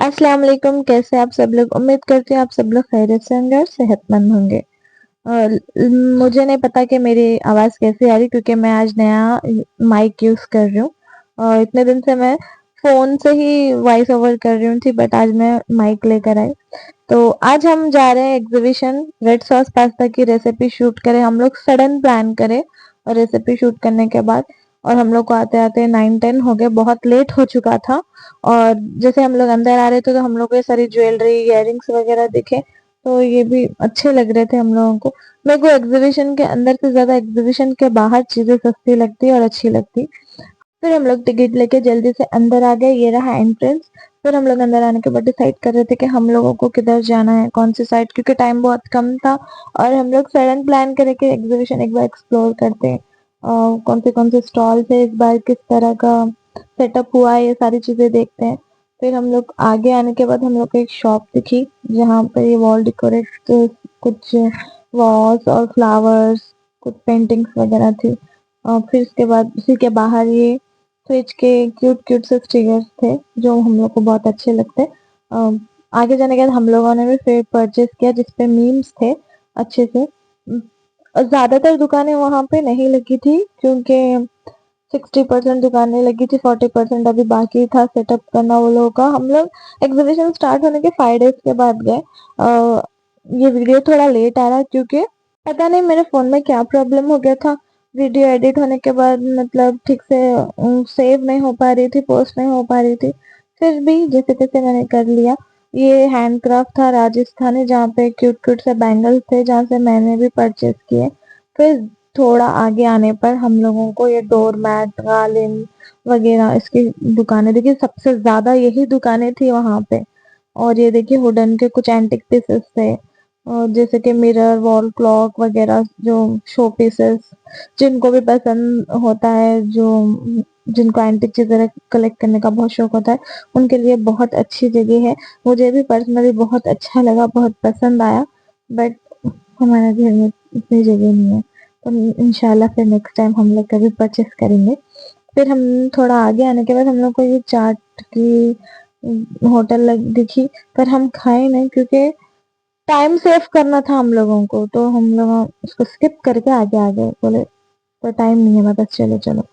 अस्सलाम वालेकुम। कैसे आप सब लोग? उम्मीद करती हूँ आप सब लोग खैरियत से होंगे और सेहतमंद होंगे। मुझे नहीं पता कि मेरी आवाज़ कैसी आ रही, क्योंकि मैं आज नया माइक यूज़ कर रही हूँ और इतने दिन से मैं फ़ोन से ही वॉइस ओवर कर रही हूँ थी, बट आज मैं माइक लेकर आई। तो आज हम जा रहे हैं एग्जीबिशन, रेड सॉस पास्ता की रेसिपी शूट करें। हम लोग सडन प्लान करे और रेसिपी शूट करने के बाद, और हम लोग को आते आते 9-10 हो गए, बहुत लेट हो चुका था। और जैसे हम लोग अंदर आ रहे थे तो हम लोग को ये सारी ज्वेलरी, इयररिंग्स वगैरह दिखे, तो ये भी अच्छे लग रहे थे हम लोगों को। मेरे को एग्जीबिशन के अंदर से ज्यादा एग्जीबिशन के बाहर चीजें सस्ती लगती और अच्छी लगती। फिर हम लोग टिकट लेके जल्दी से अंदर आ गए। ये रहा एंट्रेंस। फिर हम लोग अंदर आने के बाद डिसाइड कर रहे थे कि हम लोगों को किधर जाना है, कौन सी साइड, क्योंकि टाइम बहुत कम था और हम लोग सडन प्लान करे कि एग्जीबिशन एक बार एक्सप्लोर करते हैं। कौन से स्टॉल थे इस बार, किस तरह का सेटअप हुआ है, ये सारी चीजें देखते हैं। फिर हम लोग आगे आने के बाद हम लोग को एक शॉप दिखी जहाँ पे ये वॉल डेकोरेट, कुछ वॉल्स और फ्लावर्स, कुछ पेंटिंग्स वगैरह थी। और फिर उसके बाद उसी के बाहर ये फ्रिज के क्यूट क्यूट से स्टिकर्स थे जो हम लोग को बहुत अच्छे लगते। आगे जाने के बाद हम लोगों ने भी फिर परचेज किया जिसपे मीम्स थे अच्छे से। ज्यादातर दुकानें वहां पे नहीं लगी थी क्योंकि 60% दुकानें लगी थी, 40% अभी बाकी था सेटअप करना वो लोगों का। हम लोग एग्जीबिशन स्टार्ट होने के 5 डेज के बाद गए। ये वीडियो थोड़ा लेट आ रहा है क्योंकि पता नहीं मेरे फोन में क्या प्रॉब्लम हो गया था। वीडियो एडिट होने के बाद मतलब ठीक से सेव नहीं हो पा रही थी, पोस्ट नहीं हो पा रही थी। फिर भी जैसे तैसे मैंने कर लिया। ये हैंडक्राफ्ट था राजस्थानी, जहाँ पे क्यूट क्यूट से बैंगल्स थे, जहाँ से मैंने भी परचेज किए। फिर थोड़ा आगे आने पर हम लोगों को ये डोर मैट, कालीन वगैरह इसकी दुकानें देखिए, सबसे ज्यादा यही दुकानें थी वहां पे। और ये देखिए वुडन के कुछ एंटिक पीसेस थे, और जैसे कि मिरर, वॉल क्लॉक वगैरह, जो शो पीसेस जिनको भी पसंद होता है, जो जिनको एंटिक चीजें कलेक्ट करने का बहुत शौक होता है, उनके लिए बहुत अच्छी जगह है। मुझे भी पर्सनली बहुत अच्छा लगा, बहुत पसंद आया। बट हमारे घर में इतनी जगह नहीं है, तो इंशाल्लाह फिर नेक्स्ट टाइम हम लोग कभी परचेस करेंगे। फिर हम थोड़ा आगे आने के बाद हम लोग को ये चाट की होटल दिखी, पर हम खाए नहीं क्योंकि टाइम सेव करना था हम लोगों को, तो हम लोग उसको स्किप करके आगे आ गए। बोले तो टाइम नहीं है हमारे पास, चलो चलो।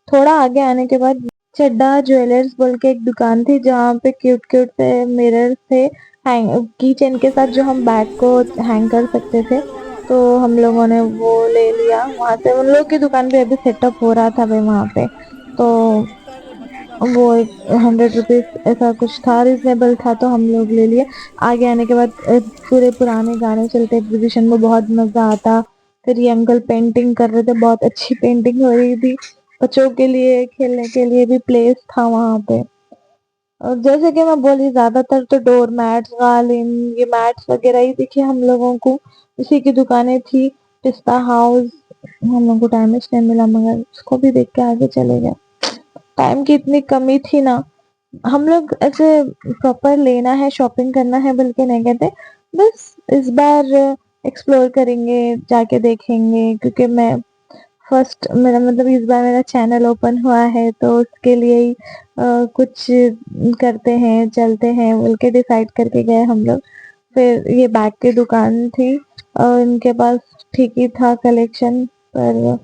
थोड़ा आगे आने के बाद चड्डा ज्वेलर्स बोल के एक दुकान थी जहाँ पे क्यूट क्यूट से मिरर थे, हैंग की चेन के साथ, जो हम बैग को हैंग कर सकते थे। तो हम लोगों ने वो ले लिया वहां से। उन लोग की दुकान पे अभी सेटअप हो रहा था भाई वहां पे, तो वो 100 रुपीज ऐसा कुछ था, रिजनेबल था, तो हम लोग ले लिए। आगे आने के बाद पूरे पुराने गाने चलते एग्जीबिशन में, बहुत मजा आता। फिर ये अंकल पेंटिंग कर रहे थे, बहुत अच्छी पेंटिंग हो रही थी। बच्चों के लिए खेलने के लिए भी प्लेस था वहां पे। और जैसे कि मैं बोली, ज्यादातर तो डोर मैट्स, कालीन, ये मैट्स वगैरह ही दिखे हम लोगों को। इसी की दुकानें थी। पिस्ता हाउस हम लोगों को टाइम नहीं मिला, मगर उसको भी देख के आगे चले गए। टाइम की इतनी कमी थी ना, हम लोग ऐसे प्रॉपर लेना है, शॉपिंग करना है बल्कि नहीं कहते। बस इस बार एक्सप्लोर करेंगे, जाके देखेंगे, क्योंकि मैं फर्स्ट मेरा मतलब इस बार मेरा चैनल ओपन हुआ है, तो उसके लिए ही कुछ करते हैं, चलते हैं बोल के डिसाइड करके गए हम लोग। फिर ये बैग की दुकान थी और इनके पास ठीक ही था कलेक्शन, पर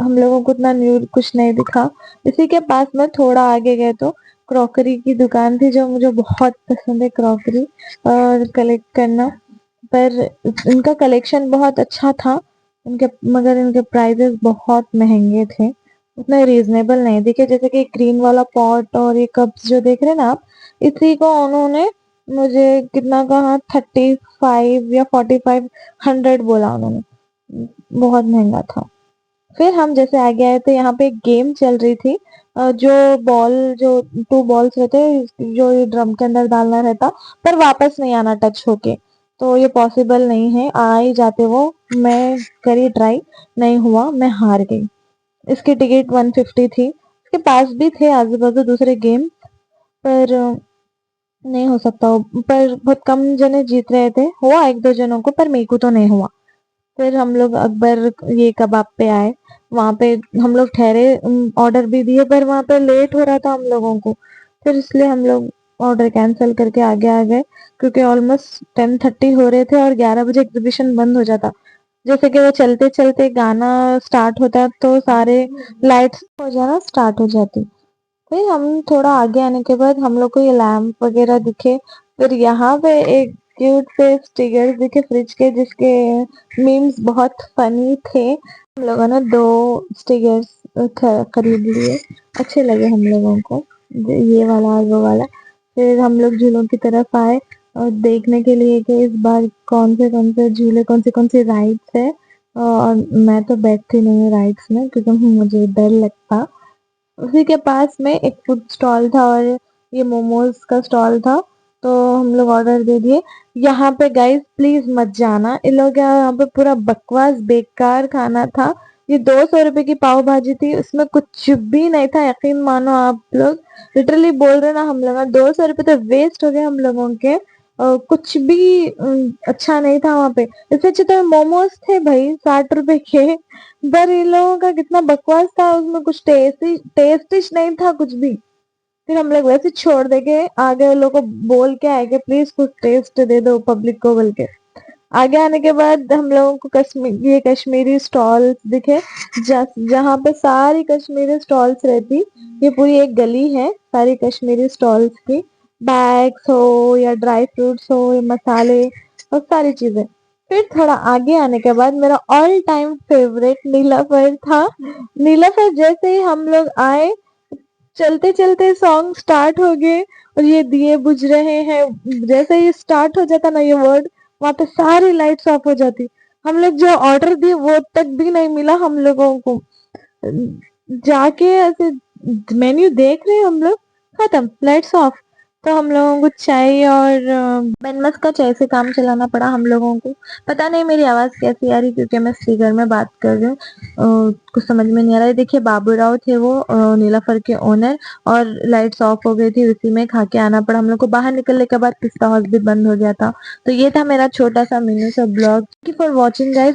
हम लोगों को उतना न्यू कुछ नहीं दिखा। इसी के पास में थोड़ा आगे गए तो क्रॉकरी की दुकान थी, जो मुझे बहुत पसंद है क्रॉकरी और कलेक्ट करना। पर इनका कलेक्शन बहुत अच्छा था, इनके मगर इनके प्राइजेस बहुत महंगे थे, उतने रीजनेबल नहीं दिखे। जैसे कि ग्रीन वाला पॉट और ये कप्स जो देख रहे हैं ना आप, इसी को उन्होंने मुझे कितना कहा, 35 या 4500 बोला उन्होंने, बहुत महंगा था। फिर हम जैसे आगे आए तो यहाँ पे एक गेम चल रही थी। जो बॉल, जो 2 बॉल्स रहते हैं, जो ये ड्रम के अंदर डालना रहता, पर वापस नहीं आना टच होके, तो ये पॉसिबल नहीं है। आ ही जाते वो, मैं करी ट्राई, नहीं हुआ, मैं हार गई। इसकी टिकट 150 थी। इसके पास भी थे आजू बाजू दूसरे गेम, पर नहीं हो सकता पर बहुत कम जने जीत रहे थे। हुआ 1-2 जनों को, पर मेरे को तो नहीं हुआ। फिर हम लोग अकबर ये कबाब पे आए। वहां पे हम लोग ठहरे, ऑर्डर भी दिए, पर वहां पे लेट हो रहा था हम लोगों को, फिर इसलिए हम लोग ऑर्डर कैंसिल करके आगे आ गए, क्योंकि ऑलमोस्ट 10:30 हो रहे थे और 11 बजे एग्जीबिशन बंद हो जाता। जैसे कि वो चलते चलते गाना स्टार्ट होता तो सारे लाइट्स हो जाना स्टार्ट हो जाती। फिर हम थोड़ा आगे आने के बाद हम लोग को ये लैंप वगैरह दिखे। फिर यहाँ पे एक क्यूट से स्टिकर्स दिखे फ्रिज के, जिसके मीम्स बहुत फनी थे। हम लोगों ने 2 स्टिकर्स खरीद लिए, अच्छे लगे हम लोगों को, ये वाला और वो वाला। फिर हम लोग झूलों की तरफ आए और देखने के लिए कि इस बार कौन से झूले, कौन सी राइड्स है। और मैं तो बैठती नहीं हूँ राइड्स में, क्योंकि मुझे डर लगता। उसी के पास में एक फूड स्टॉल था और ये मोमोज का स्टॉल था, तो हम लोग ऑर्डर दे दिए। यहाँ पे गाइस प्लीज मत जाना, इन लोग यहाँ पे पूरा बकवास बेकार खाना था। ये 200 रुपए की पाव भाजी थी, उसमें कुछ भी नहीं था, यकीन मानो आप लोग। लिटरली बोल रहे ना, हम लोग 200 रुपए तो वेस्ट हो गए हम लोगों के। कुछ भी अच्छा नहीं था वहां पे। इससे अच्छे तो मोमोज थे भाई 60 रुपए के। पर इन लोगों का कितना बकवास था, उसमें कुछ टेस्टिश नहीं था कुछ भी। फिर हम लोग वैसे छोड़ देंगे, आगे लोगों को बोल के आएंगे प्लीज कुछ टेस्ट दे दो पब्लिक को बोल के। आगे आने के बाद हम लोगों को ये कश्मीरी स्टॉल्स दिखे, जहाँ पे सारी कश्मीरी स्टॉल्स रहती। ये पूरी एक गली है सारी कश्मीरी स्टॉल्स की, बैग्स हो या ड्राई फ्रूट्स हो या मसाले और सारी चीजें। फिर थोड़ा आगे आने के बाद मेरा ऑल टाइम फेवरेट नीलाफर था। नीलाफर जैसे ही हम लोग आए, चलते चलते सॉन्ग स्टार्ट हो गए और ये दिए बुझ रहे हैं, जैसे ही स्टार्ट हो जाता ना ये वर्ड, वहां पे सारी लाइट्स ऑफ हो जाती। हम लोग जो ऑर्डर दिए वो तक भी नहीं मिला हम लोगों को। जाके ऐसे मेन्यू देख रहे हैं हम लोग, खत्म, लाइट्स ऑफ। तो हम लोगों को चाय और बनमस का चाय से काम चलाना पड़ा हम लोगों को। पता नहीं मेरी आवाज कैसी आ रही, क्योंकि मैं स्पीकर में बात कर रही हूँ। कुछ समझ में नहीं आ रहा है। देखिए बाबू राव थे वो, नीलाफर के ओनर, और लाइट्स ऑफ हो गई थी, उसी में खा के आना पड़ा हम लोग को। बाहर निकलने के बाद पिस्ता हाउस भी बंद हो गया था। तो ये था मेरा छोटा सा मिनी सा blog. Thank you for watching guys.